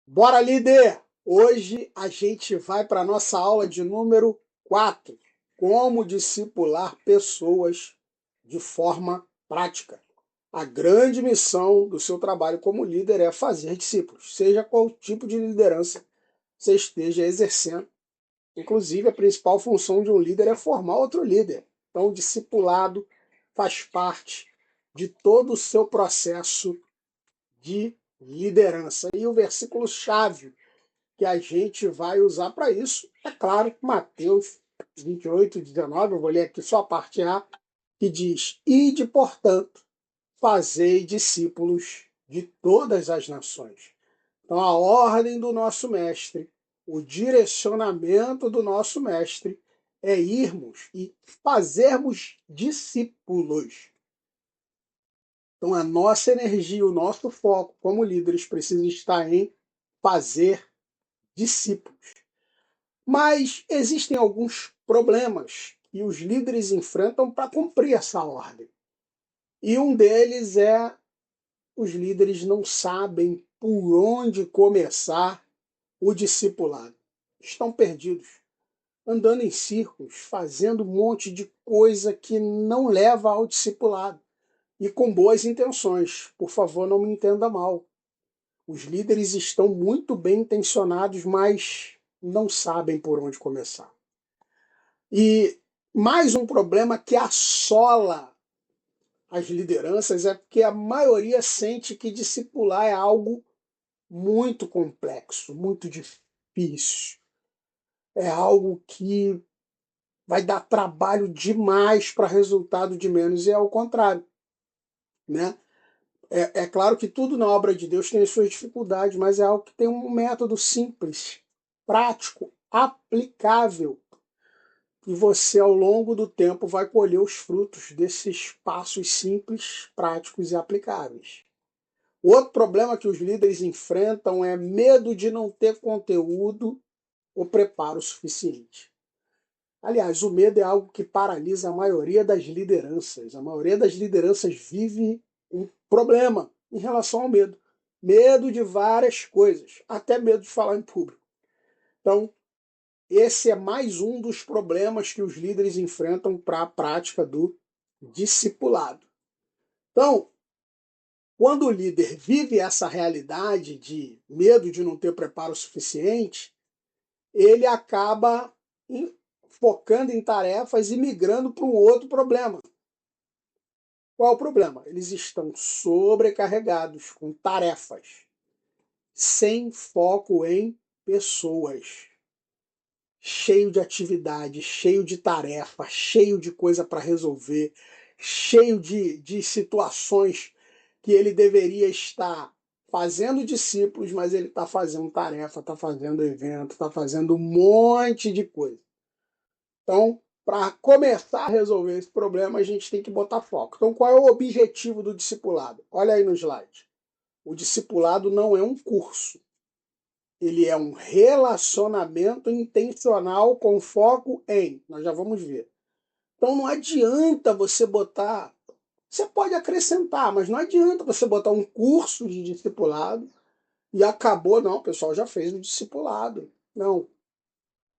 Bora, líder! Hoje a gente vai para a nossa aula de número 4, como discipular pessoas de forma prática. A grande missão do seu trabalho como líder é fazer discípulos, seja qual tipo de liderança você esteja exercendo. Inclusive, a principal função de um líder é formar outro líder. Então, o discipulado faz parte de todo o seu processo de liderança. E o versículo-chave que a gente vai usar para isso, é claro, Mateus 28:19, eu vou ler aqui só a parte A, que diz: Ide, portanto, fazei discípulos de todas as nações. Então, a ordem do nosso mestre, o direcionamento do nosso mestre é irmos e fazermos discípulos. Então, a nossa energia, o nosso foco como líderes precisa estar em fazer discípulos. Mas existem alguns problemas que os líderes enfrentam para cumprir essa ordem. E um deles é os líderes não sabem por onde começar o discipulado. Estão perdidos, andando em círculos, fazendo um monte de coisa que não leva ao discipulado. E com boas intenções. Por favor, não me entenda mal. Os líderes estão muito bem intencionados, mas não sabem por onde começar. E mais um problema que assola as lideranças é porque a maioria sente que discipular é algo muito complexo, muito difícil. É algo que vai dar trabalho demais para resultado de menos, e é o contrário, né? É claro que tudo na obra de Deus tem as suas dificuldades, mas é algo que tem um método simples, prático, aplicável. E você, ao longo do tempo, vai colher os frutos desses passos simples, práticos e aplicáveis. O outro problema que os líderes enfrentam é medo de não ter conteúdo ou preparo suficiente. Aliás, o medo é algo que paralisa a maioria das lideranças. A maioria das lideranças vive um problema em relação ao medo. Medo de várias coisas, até medo de falar em público. Então, esse é mais um dos problemas que os líderes enfrentam para a prática do discipulado. Então, quando o líder vive essa realidade de medo de não ter preparo suficiente, ele acaba focando em tarefas e migrando para um outro problema. Qual é o problema? Eles estão sobrecarregados com tarefas, sem foco em pessoas. Cheio de atividade, cheio de tarefa, cheio de coisa para resolver, cheio de situações que ele deveria estar fazendo discípulos, mas ele está fazendo tarefa, está fazendo evento, está fazendo um monte de coisa. Então, para começar a resolver esse problema, a gente tem que botar foco. Então, qual é o objetivo do discipulado? Olha aí no slide. O discipulado não é um curso. Ele é um relacionamento intencional com foco em. Nós já vamos ver. Então não adianta você botar. Você pode acrescentar, mas não adianta você botar um curso de discipulado e acabou. Não, o pessoal já fez o discipulado. Não.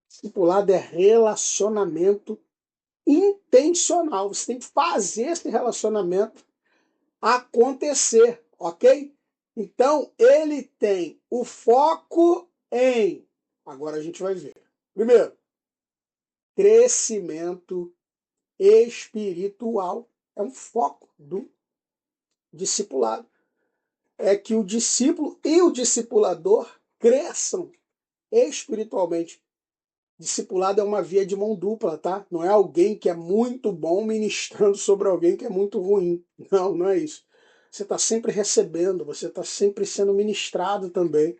Discipulado é relacionamento intencional. Você tem que fazer esse relacionamento acontecer, ok? Então, ele tem o foco em. Agora a gente vai ver. Primeiro, crescimento espiritual. É um foco do discipulado. É que o discípulo e o discipulador cresçam espiritualmente. Discipulado é uma via de mão dupla, tá? Não é alguém que é muito bom ministrando sobre alguém que é muito ruim. Não, não é isso. Você está sempre recebendo, você está sempre sendo ministrado também.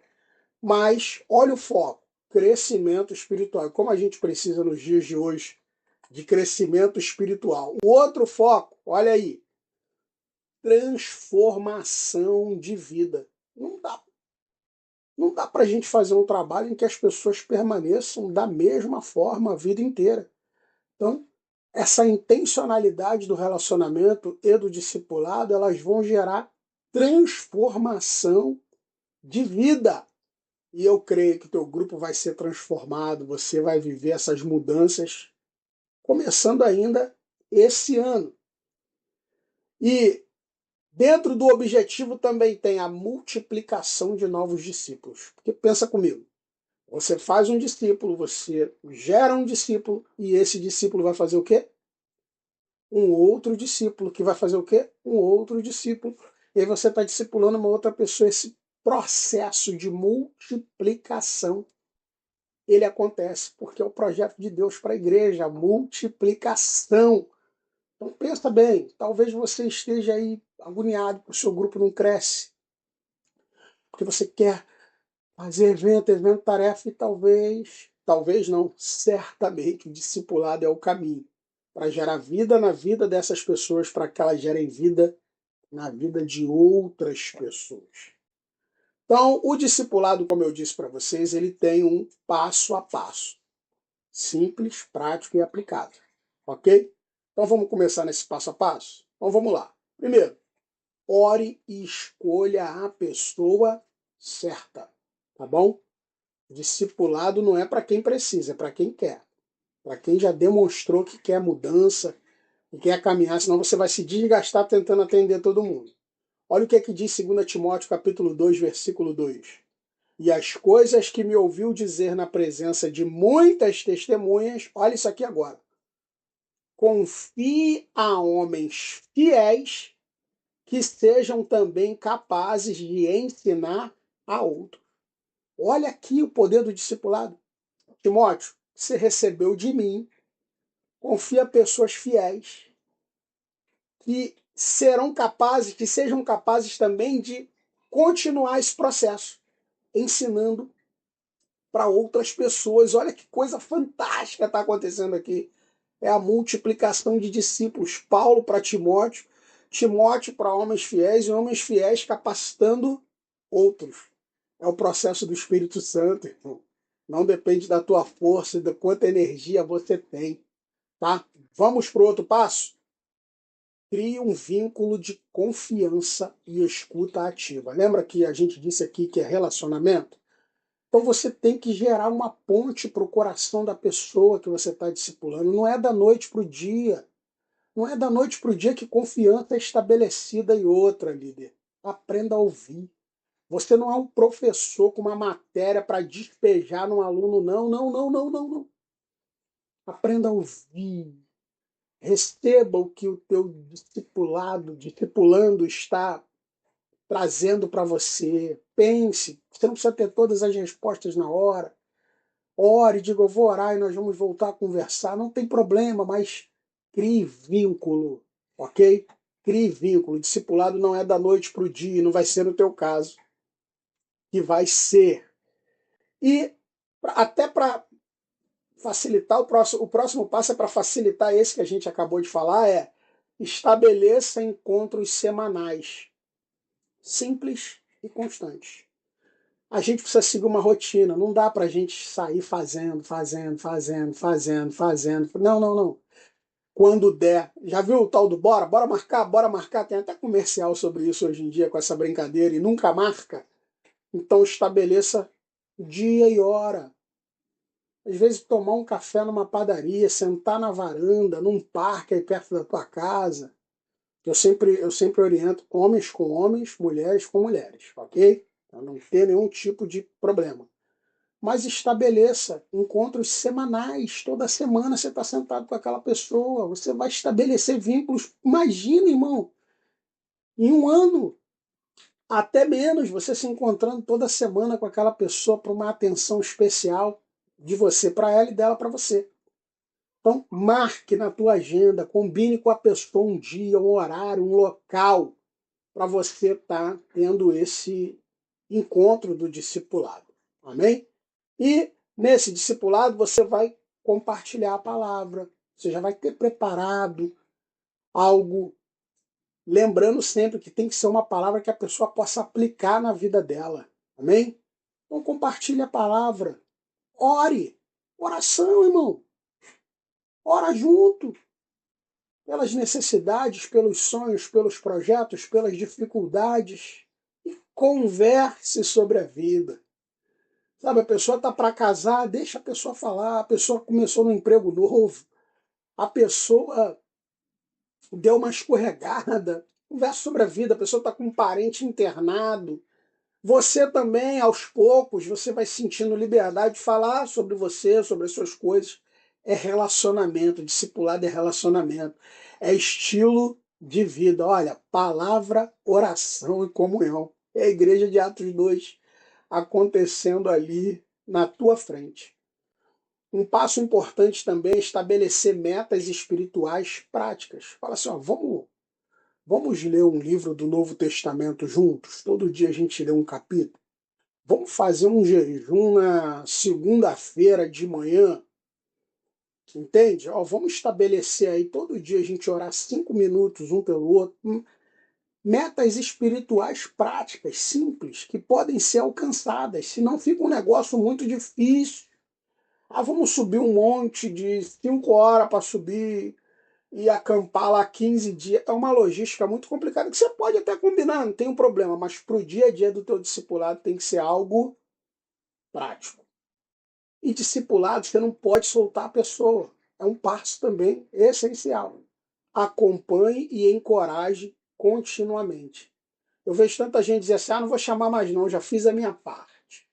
Mas olha o foco, crescimento espiritual. Como a gente precisa nos dias de hoje de crescimento espiritual. O outro foco, olha aí, transformação de vida. Não dá para a gente fazer um trabalho em que as pessoas permaneçam da mesma forma a vida inteira. Então, essa intencionalidade do relacionamento e do discipulado, elas vão gerar transformação de vida. E eu creio que o teu grupo vai ser transformado, você vai viver essas mudanças, começando ainda esse ano. E dentro do objetivo também tem a multiplicação de novos discípulos. Porque pensa comigo, você faz um discípulo, você gera um discípulo, e esse discípulo vai fazer o quê? Um outro discípulo, que vai fazer o quê? Um outro discípulo. E aí você está discipulando uma outra pessoa. Esse processo de multiplicação, ele acontece porque é o projeto de Deus para a igreja, a multiplicação. Então pensa bem, talvez você esteja aí agoniado porque o seu grupo não cresce, porque você quer fazer evento, tarefa, e talvez não, certamente o discipulado é o caminho para gerar vida na vida dessas pessoas, para que elas gerem vida na vida de outras pessoas. Então, o discipulado, como eu disse para vocês, ele tem um passo a passo, simples, prático e aplicável, ok? Então vamos começar nesse passo a passo? Então vamos lá. Primeiro, ore e escolha a pessoa certa, tá bom? Discipulado não é para quem precisa, é para quem quer. Para quem já demonstrou que quer mudança e quer caminhar, senão você vai se desgastar tentando atender todo mundo. Olha o que é que diz 2 Timóteo capítulo 2, versículo 2. E as coisas que me ouviu dizer na presença de muitas testemunhas, olha isso aqui agora. Confie a homens fiéis que sejam também capazes de ensinar a outros. Olha aqui o poder do discipulado. Timóteo, você recebeu de mim, confia pessoas fiéis, que serão capazes, que sejam capazes também de continuar esse processo, ensinando para outras pessoas. Olha que coisa fantástica está acontecendo aqui. É a multiplicação de discípulos. Paulo para Timóteo, Timóteo para homens fiéis e homens fiéis capacitando outros. É o processo do Espírito Santo, irmão. Não depende da tua força e da quanta energia você tem, tá? Vamos para o outro passo? Crie um vínculo de confiança e escuta ativa. Lembra que a gente disse aqui que é relacionamento? Então você tem que gerar uma ponte para o coração da pessoa que você está discipulando. Não é da noite para o dia. Não é da noite para o dia que confiança é estabelecida. E outra, líder, aprenda a ouvir. Você não é um professor com uma matéria para despejar num aluno, não, não, não, não, não, não. Aprenda a ouvir. Receba o que o teu discipulando está trazendo para você. Pense, você não precisa ter todas as respostas na hora. Ore, diga, eu vou orar e nós vamos voltar a conversar. Não tem problema, mas crie vínculo, ok? Crie vínculo. Discipulado não é da noite para o dia, não vai ser no teu caso, que vai ser. E até para facilitar, o próximo passo é para facilitar esse que a gente acabou de falar, é estabeleça encontros semanais, simples e constantes. A gente precisa seguir uma rotina, não dá para a gente sair fazendo. Não, não, não. Quando der, já viu o tal do bora? Bora marcar. Tem até comercial sobre isso hoje em dia com essa brincadeira e nunca marca. Então estabeleça dia e hora. Às vezes tomar um café numa padaria, sentar na varanda, num parque aí perto da tua casa. Eu sempre oriento homens com homens, mulheres com mulheres, ok? Para não ter nenhum tipo de problema. Mas estabeleça encontros semanais. Toda semana você está sentado com aquela pessoa. Você vai estabelecer vínculos. Imagina, irmão, em um ano, até menos, você se encontrando toda semana com aquela pessoa para uma atenção especial de você para ela e dela para você. Então, marque na tua agenda, combine com a pessoa um dia, um horário, um local para você estar tendo esse encontro do discipulado. Amém? E nesse discipulado você vai compartilhar a palavra. Você já vai ter preparado algo, lembrando sempre que tem que ser uma palavra que a pessoa possa aplicar na vida dela. Amém? Então compartilhe a palavra. Ore. Oração, irmão. Ora junto. Pelas necessidades, pelos sonhos, pelos projetos, pelas dificuldades. E converse sobre a vida. Sabe, a pessoa está para casar, deixa a pessoa falar, a pessoa começou no emprego novo, a pessoa deu uma escorregada, conversa sobre a vida, a pessoa está com um parente internado. Você também, aos poucos, você vai sentindo liberdade de falar sobre você, sobre as suas coisas. É relacionamento, discipulado é relacionamento, é estilo de vida. Olha, palavra, oração e comunhão. É a igreja de Atos 2 acontecendo ali na tua frente. Um passo importante também é estabelecer metas espirituais práticas. Fala assim, ó, vamos ler um livro do Novo Testamento juntos? Todo dia a gente lê um capítulo. Vamos fazer um jejum na segunda-feira de manhã, entende? Ó, vamos estabelecer aí todo dia a gente orar 5 minutos um pelo outro. Metas espirituais práticas, simples, que podem ser alcançadas, senão fica um negócio muito difícil. Ah, vamos subir um monte de 5 horas para subir e acampar lá 15 dias. É uma logística muito complicada, que você pode até combinar, não tem um problema, mas para o dia a dia do teu discipulado tem que ser algo prático. E discipulado, você não pode soltar a pessoa. É um passo também essencial. Acompanhe e encoraje continuamente. Eu vejo tanta gente dizer assim, não vou chamar mais não, já fiz a minha parte.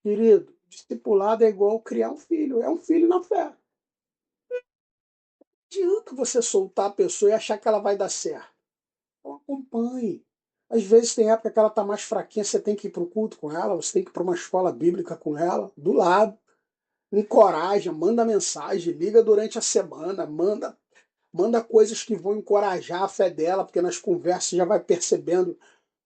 Querido, discipulado é igual criar um filho, é um filho na fé. Não adianta você soltar a pessoa e achar que ela vai dar certo. Então acompanhe. Às vezes tem época que ela está mais fraquinha, você tem que ir para o culto com ela, você tem que ir para uma escola bíblica com ela, do lado. Encoraja, manda mensagem, liga durante a semana, manda coisas que vão encorajar a fé dela, porque nas conversas já vai percebendo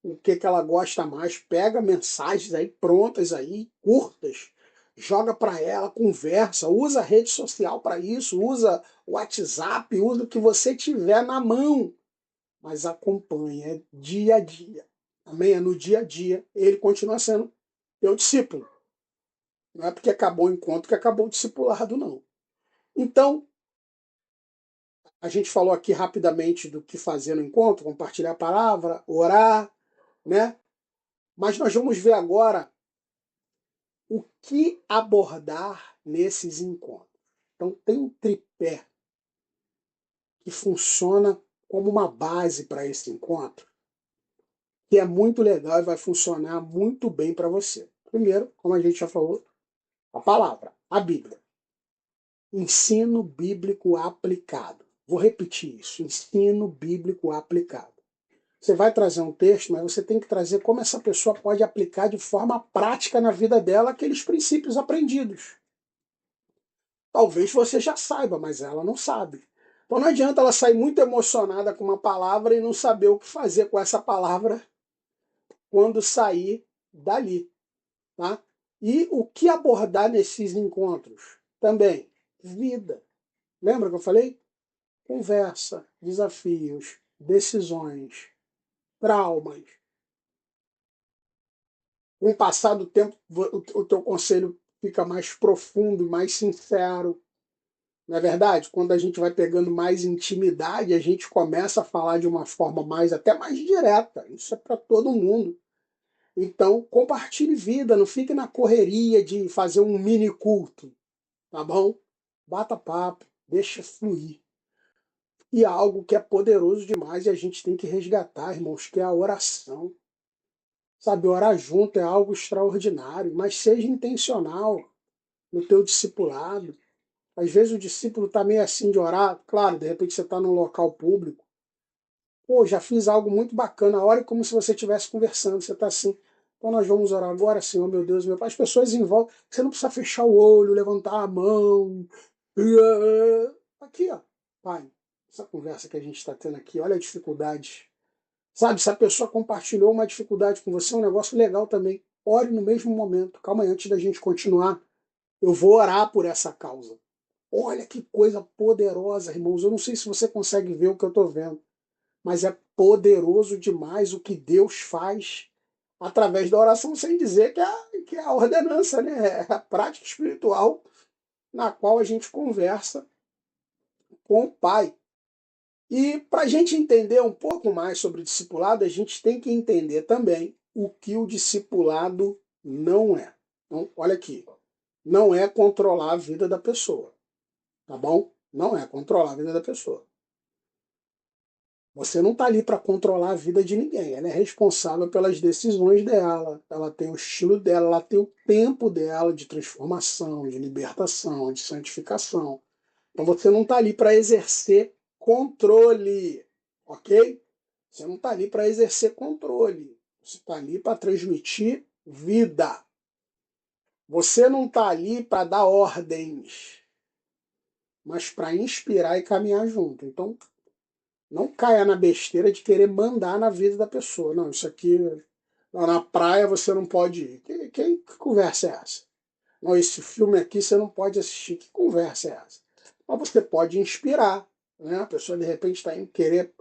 o que ela gosta mais. Pega mensagens aí prontas aí, curtas, joga para ela, conversa, usa a rede social para isso, usa o WhatsApp, usa o que você tiver na mão, mas acompanhe, é dia a dia. Amém? É no dia a dia, ele continua sendo teu discípulo. Não é porque acabou o encontro que acabou o discipulado, não. Então, a gente falou aqui rapidamente do que fazer no encontro, compartilhar a palavra, orar, né? Mas nós vamos ver agora o que abordar nesses encontros. Então, tem um tripé que funciona como uma base para esse encontro, que é muito legal e vai funcionar muito bem para você. Primeiro, como a gente já falou, a palavra, a Bíblia. Ensino bíblico aplicado. Vou repetir isso: ensino bíblico aplicado. Você vai trazer um texto, mas você tem que trazer como essa pessoa pode aplicar de forma prática na vida dela aqueles princípios aprendidos. Talvez você já saiba, mas ela não sabe. Então não adianta ela sair muito emocionada com uma palavra e não saber o que fazer com essa palavra quando sair dali. Tá? E o que abordar nesses encontros? Também, vida. Lembra que eu falei? Conversa, desafios, decisões, traumas. Com o passar do tempo, o teu conselho fica mais profundo, mais sincero. Não é verdade? Quando a gente vai pegando mais intimidade, a gente começa a falar de uma forma até mais direta. Isso é para todo mundo. Então, compartilhe vida, não fique na correria de fazer um mini culto, tá bom? Bata papo, deixa fluir. E algo que é poderoso demais e a gente tem que resgatar, irmãos, que é a oração. Sabe, orar junto é algo extraordinário, mas seja intencional no teu discipulado. Às vezes o discípulo está meio assim de orar, claro, de repente você está num local público. Pô, já fiz algo muito bacana, ore como se você estivesse conversando, você está assim. Então nós vamos orar agora, Senhor, meu Deus, meu Pai. As pessoas em volta, você não precisa fechar o olho, levantar a mão. Aqui, ó, Pai, essa conversa que a gente está tendo aqui, olha a dificuldade. Sabe, se a pessoa compartilhou uma dificuldade com você, é um negócio legal também. Ore no mesmo momento. Calma aí, antes da gente continuar, eu vou orar por essa causa. Olha que coisa poderosa, irmãos. Eu não sei se você consegue ver o que eu estou vendo, mas é poderoso demais o que Deus faz através da oração, sem dizer que é a ordenança, né? É a prática espiritual na qual a gente conversa com o Pai. E para a gente entender um pouco mais sobre o discipulado, a gente tem que entender também o que o discipulado não é. Então, olha aqui, não é controlar a vida da pessoa, tá bom? Não é controlar a vida da pessoa. Você não está ali para controlar a vida de ninguém. Ela é responsável pelas decisões dela, ela tem o estilo dela, ela tem o tempo dela de transformação, de libertação, de santificação. Então você não está ali para exercer controle, ok? Você não está ali para exercer controle. Você está ali para transmitir vida. Você não está ali para dar ordens, mas para inspirar e caminhar junto. Então, não caia na besteira de querer mandar na vida da pessoa. Não, isso aqui, lá na praia você não pode ir. Que conversa é essa? Não, esse filme aqui você não pode assistir. Que conversa é essa? Mas você pode inspirar. Né? A pessoa de repente está indo querer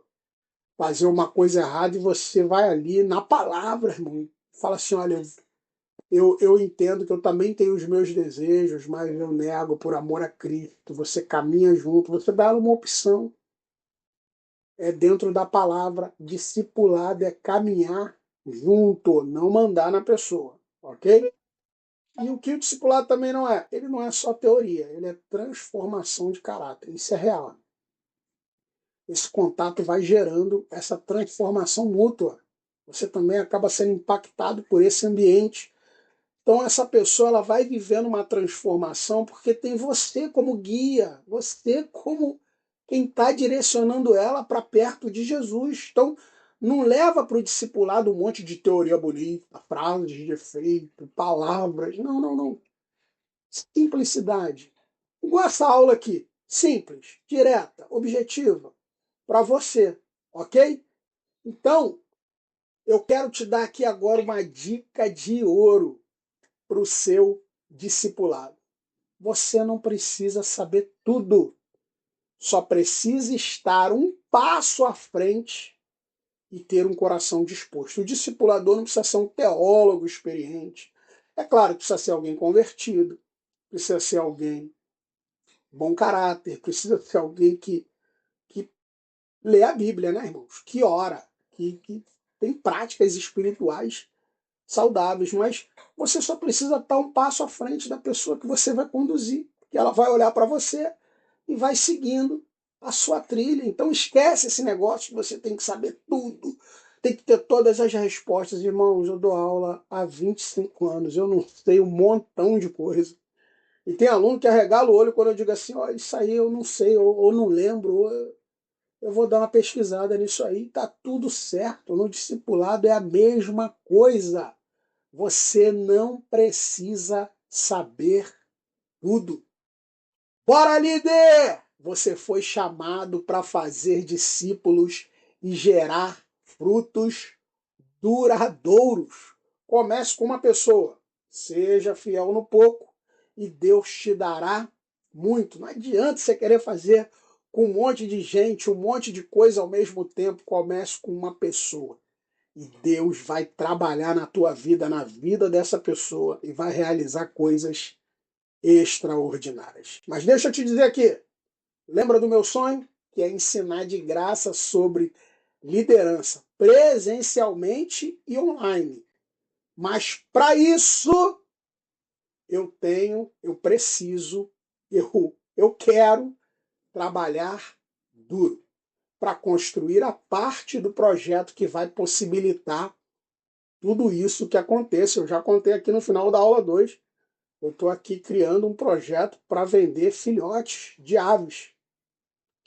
fazer uma coisa errada e você vai ali na palavra, irmão. Fala assim, olha, eu entendo que eu também tenho os meus desejos, mas eu nego por amor a Cristo. Você caminha junto, você dá uma opção. É dentro da palavra, discipulado é caminhar junto, não mandar na pessoa, ok? E o que o discipulado também não é? Ele não é só teoria, ele é transformação de caráter. Isso é real. Esse contato vai gerando essa transformação mútua. Você também acaba sendo impactado por esse ambiente. Então essa pessoa ela vai vivendo uma transformação porque tem você como guia, você como quem está direcionando ela para perto de Jesus. Então não leva para o discipulado um monte de teoria bonita, frases de efeito, palavras. Não, não, não. Simplicidade. Igual essa aula aqui. Simples, direta, objetiva, para você, ok? Então, eu quero te dar aqui agora uma dica de ouro para o seu discipulado. Você não precisa saber tudo, só precisa estar um passo à frente e ter um coração disposto. O discipulador não precisa ser um teólogo experiente. É claro que precisa ser alguém convertido, precisa ser alguém bom caráter, precisa ser alguém que lê a Bíblia, né, irmãos? Que ora, que tem práticas espirituais saudáveis, mas você só precisa estar um passo à frente da pessoa que você vai conduzir, que ela vai olhar para você e vai seguindo a sua trilha. Então esquece esse negócio que você tem que saber tudo, tem que ter todas as respostas. Irmãos, eu dou aula há 25 anos, eu não sei um montão de coisa. E tem aluno que arregala o olho quando eu digo assim, ó, isso aí eu não sei, ou não lembro, ou eu vou dar uma pesquisada nisso aí, tá tudo certo. No discipulado é a mesma coisa. Você não precisa saber tudo. Bora, líder! Você foi chamado para fazer discípulos e gerar frutos duradouros. Comece com uma pessoa. Seja fiel no pouco e Deus te dará muito. Não adianta você querer fazer com um monte de gente, um monte de coisa ao mesmo tempo. Comece com uma pessoa. E Deus vai trabalhar na tua vida, na vida dessa pessoa, e vai realizar coisas extraordinárias. Mas deixa eu te dizer aqui, lembra do meu sonho? Que é ensinar de graça sobre liderança, presencialmente e online. Mas para isso, eu preciso, eu quero trabalhar duro para construir a parte do projeto que vai possibilitar tudo isso que aconteça. Eu já contei aqui no final da aula 2. Eu estou aqui criando um projeto para vender filhotes de aves.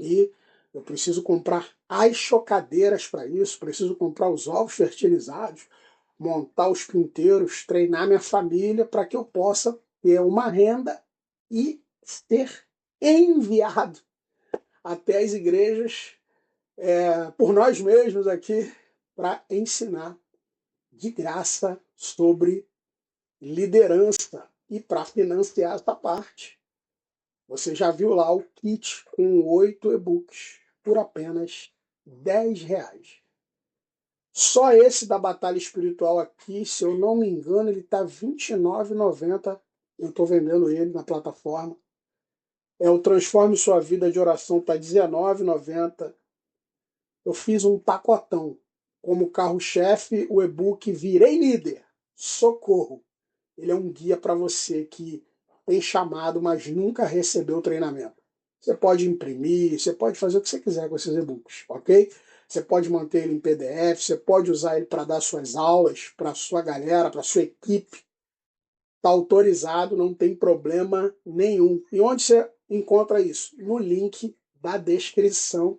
E eu preciso comprar as chocadeiras para isso, preciso comprar os ovos fertilizados, montar os pinteiros, treinar minha família para que eu possa ter uma renda e ser enviado até as igrejas por nós mesmos aqui para ensinar de graça sobre liderança. E para financiar essa parte, você já viu lá o kit com 8 e-books por apenas R$ 10. Só esse da Batalha Espiritual aqui, se eu não me engano, ele está R$ 29,90. Eu estou vendendo ele na plataforma. O Transforme Sua Vida de Oração está R$ 19,90. Eu fiz um pacotão. Como carro-chefe, o e-book Virei Líder. Socorro. ele é um guia para você que tem chamado, mas nunca recebeu treinamento. Você pode imprimir, você pode fazer o que você quiser com esses e-books, ok? Você pode manter ele em PDF, você pode usar ele para dar suas aulas para a sua galera, para a sua equipe. Está autorizado, não tem problema nenhum. E onde você encontra isso? No link da descrição.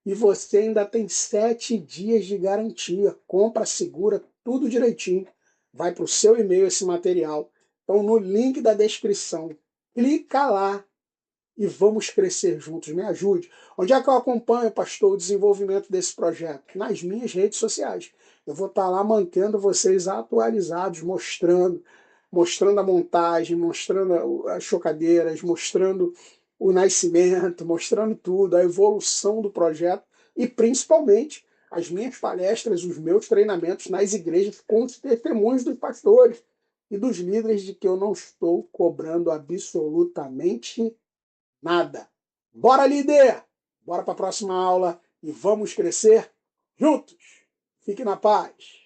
E você ainda tem 7 dias de garantia. Compra, segura, tudo direitinho. Vai para o seu e-mail esse material. Então, no link da descrição, clica lá e vamos crescer juntos. Me ajude. Onde é que eu acompanho, pastor, o desenvolvimento desse projeto? Nas minhas redes sociais. Eu vou estar lá mantendo vocês atualizados, mostrando a montagem, mostrando as chocadeiras, mostrando o nascimento, mostrando tudo, a evolução do projeto e principalmente as minhas palestras, os meus treinamentos nas igrejas com os testemunhos dos pastores e dos líderes de que eu não estou cobrando absolutamente nada. Bora, líder! Bora para a próxima aula e vamos crescer juntos. Fique na paz.